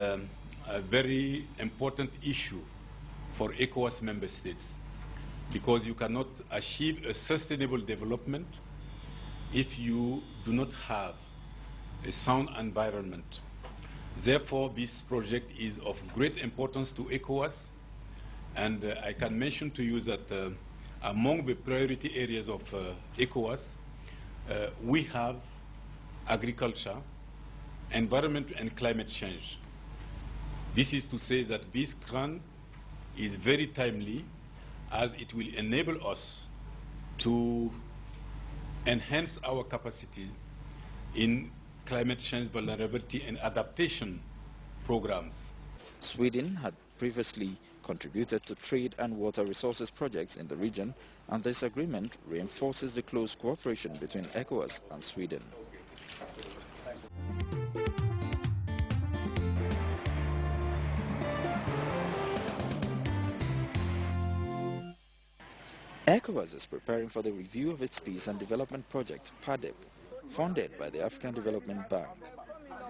um, a very important issue for ECOWAS member states, because you cannot achieve a sustainable development if you do not have a sound environment. Therefore, this project is of great importance to ECOWAS, and I can mention to you that among the priority areas of ECOWAS, we have agriculture, environment and climate change. This is to say that this grant is very timely, as it will enable us to enhance our capacity in climate change vulnerability and adaptation programs. Sweden had previously contributed to trade and water resources projects in the region, and this agreement reinforces the close cooperation between ECOWAS and Sweden. ECOWAS is preparing for the review of its Peace and Development Project, PADEP, funded by the African Development Bank.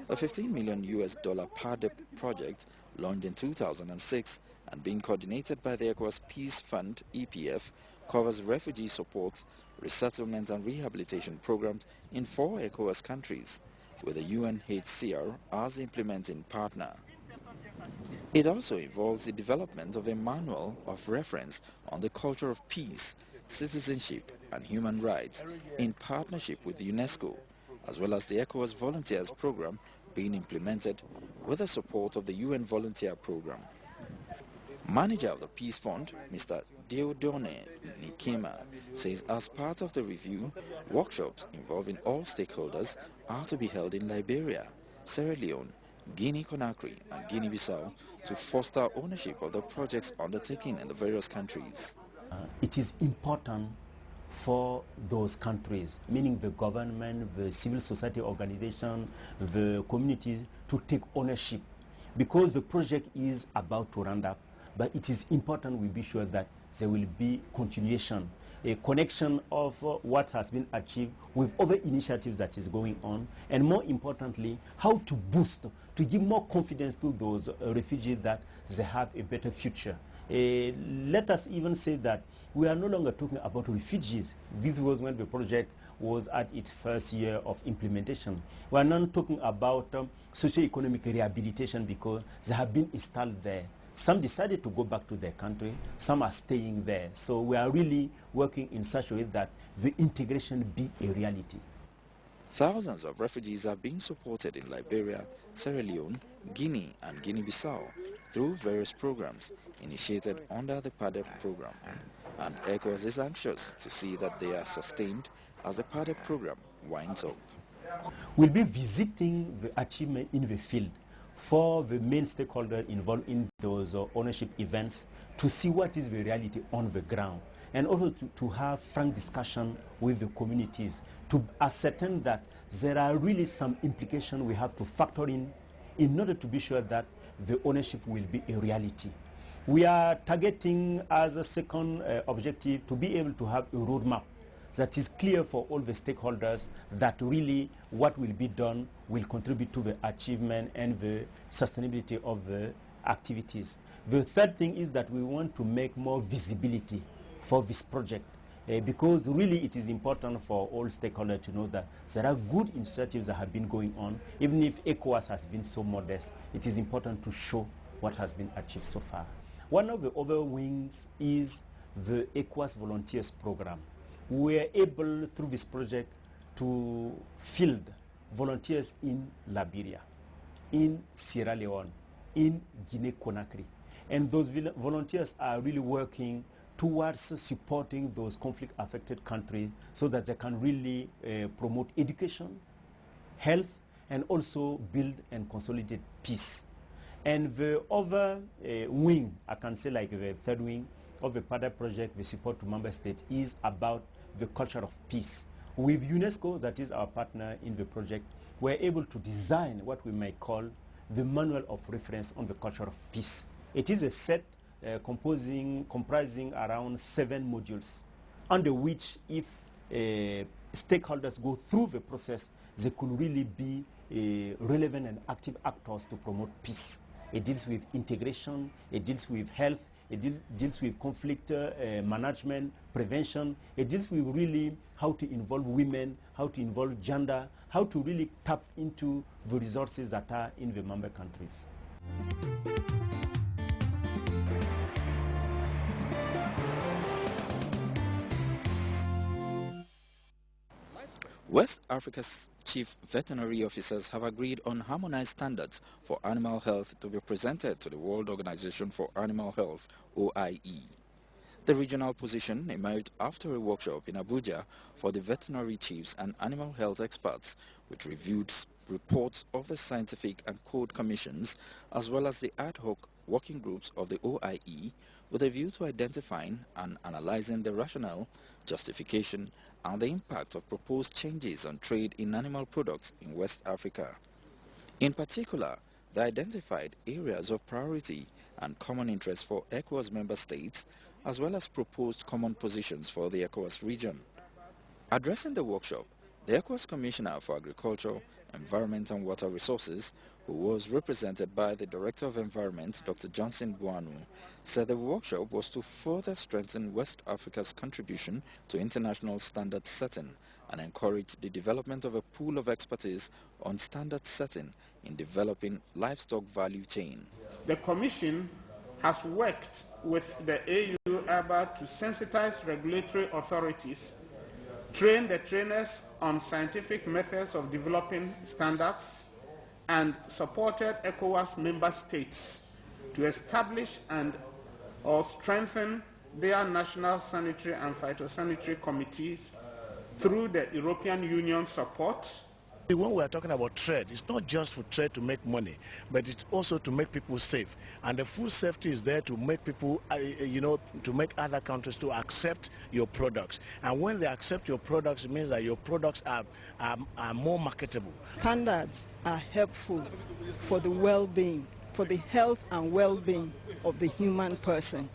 The $15 million PADEP project, launched in 2006 and being coordinated by the ECOWAS Peace Fund, EPF, covers refugee support, resettlement and rehabilitation programs in 4 ECOWAS countries, with the UNHCR as the implementing partner. It also involves the development of a manual of reference on the culture of peace, citizenship and human rights in partnership with UNESCO, as well as the ECOWAS Volunteers Program being implemented with the support of the UN Volunteer Program. Manager of the Peace Fund, Mr. Diodone Nikema, says as part of the review, workshops involving all stakeholders are to be held in Liberia, Sierra Leone, Guinea-Conakry and Guinea-Bissau to foster ownership of the projects undertaken in the various countries. It is important for those countries, meaning the government, the civil society organization, the communities, to take ownership, because the project is about to round up, but it is important we be sure that there will be continuation, a connection of what has been achieved with other initiatives that is going on, and more importantly, how to boost, to give more confidence to those refugees that they have a better future. Let us even say that we are no longer talking about refugees. This was when the project was at its first year of implementation. We are not talking about socio-economic rehabilitation, because they have been installed there. Some decided to go back to their country, some are staying there. So we are really working in such a way that the integration be a reality. Thousands of refugees are being supported in Liberia, Sierra Leone, Guinea and Guinea-Bissau through various programs initiated under the PADEP program. And ECOWAS is anxious to see that they are sustained as the PADEP program winds up. We'll be visiting the achievement in the field for the main stakeholder involved in those ownership events, to see what is the reality on the ground, and also to have frank discussion with the communities to ascertain that there are really some implications we have to factor in order to be sure that the ownership will be a reality. We are targeting as a second objective to be able to have a roadmap that is clear for all the stakeholders, that really what will be done will contribute to the achievement and the sustainability of the activities. The third thing is that we want to make more visibility for this project, because really it is important for all stakeholders to know that there are good initiatives that have been going on. Even if ECOWAS has been so modest, it is important to show what has been achieved so far. One of the other wings is the ECOWAS Volunteers Program. We were able, through this project, to field volunteers in Liberia, in Sierra Leone, in Guinea-Conakry. And those volunteers are really working towards supporting those conflict-affected countries so that they can really promote education, health, and also build and consolidate peace. And the other wing, I can say like the third wing of the PADEP project, the support to member states, is about the culture of peace. With UNESCO, that is our partner in the project, we're able to design what we might call the manual of reference on the culture of peace. It is a set comprising around 7 modules, under which if stakeholders go through the process, they could really be relevant and active actors to promote peace. It deals with integration, it deals with health, it deals with conflict management, prevention. It deals with really how to involve women, how to involve gender, how to really tap into the resources that are in the member countries. West Africa's chief veterinary officers have agreed on harmonized standards for animal health to be presented to the World Organization for Animal Health, OIE. The regional position emerged after a workshop in Abuja for the veterinary chiefs and animal health experts, which reviewed reports of the scientific and code commissions as well as the ad hoc working groups of the OIE with a view to identifying and analyzing the rationale, justification, and the impact of proposed changes on trade in animal products in West Africa. In particular, they identified areas of priority and common interest for ECOWAS member states, as well as proposed common positions for the ECOWAS region. Addressing the workshop, the ECOWAS Commissioner for Agriculture, Environment and Water Resources, who was represented by the Director of Environment, Dr. Johnson Buanu, said the workshop was to further strengthen West Africa's contribution to international standard setting and encourage the development of a pool of expertise on standard setting in developing livestock value chain. The Commission has worked with the AU-ABA to sensitize regulatory authorities, train the trainers on scientific methods of developing standards, and supported ECOWAS member states to establish or strengthen their national sanitary and phytosanitary committees through the European Union support. When we are talking about trade, it's not just for trade to make money, but it's also to make people safe. And the food safety is there to make people, to make other countries to accept your products. And when they accept your products, it means that your products are more marketable. Standards are helpful for the well-being, for the health and well-being of the human person.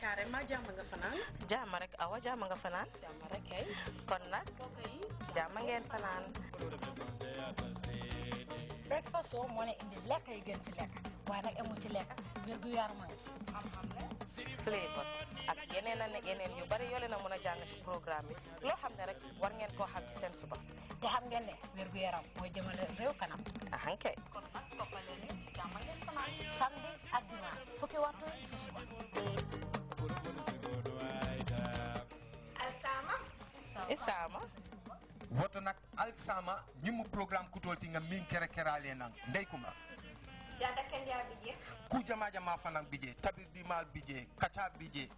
Carrément jàmm nga fanaan. Jàmm rek awa jàmm nga fanaan. Jàmm rek kay. Kon nag jàmm ngeen fanaan. Breakfast soo moo ne indi lekk yi gën ci lekk waaye nag amul ci lekk wér gu yaram mooy si xam-xam la. Flavors ak yeneen ak yeneen yu bari yoo leen a mën a jàng ci programme bi loo xam ne rek war ngeen koo xam ci seen suba. te xam ngeen ne wér gu yaram mooy jëmale réew kanam. ahankay. kon nag toppale ne ci jàmm ngeen fanaan. samedi ak dimanche fukki waxtu si suba. Isama. Woto nak alsama nyimu program kutolti nga min kere kerale nang ndey kuma yanda ken ya bije ku jama jama fanang bije tabir di mal bije kacha bije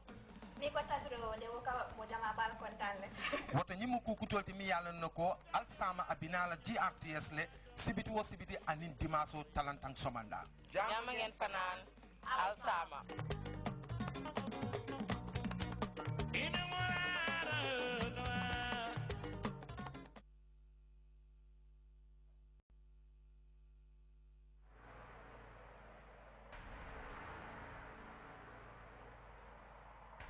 mi ko tabiro de woka mo jama bal kontane woto nyimu ku kutolti mi yalla nako alsama abinala GRTS le sibiti wo sibiti anin dimaso talantang somanda jama ngeen fanaan alsama.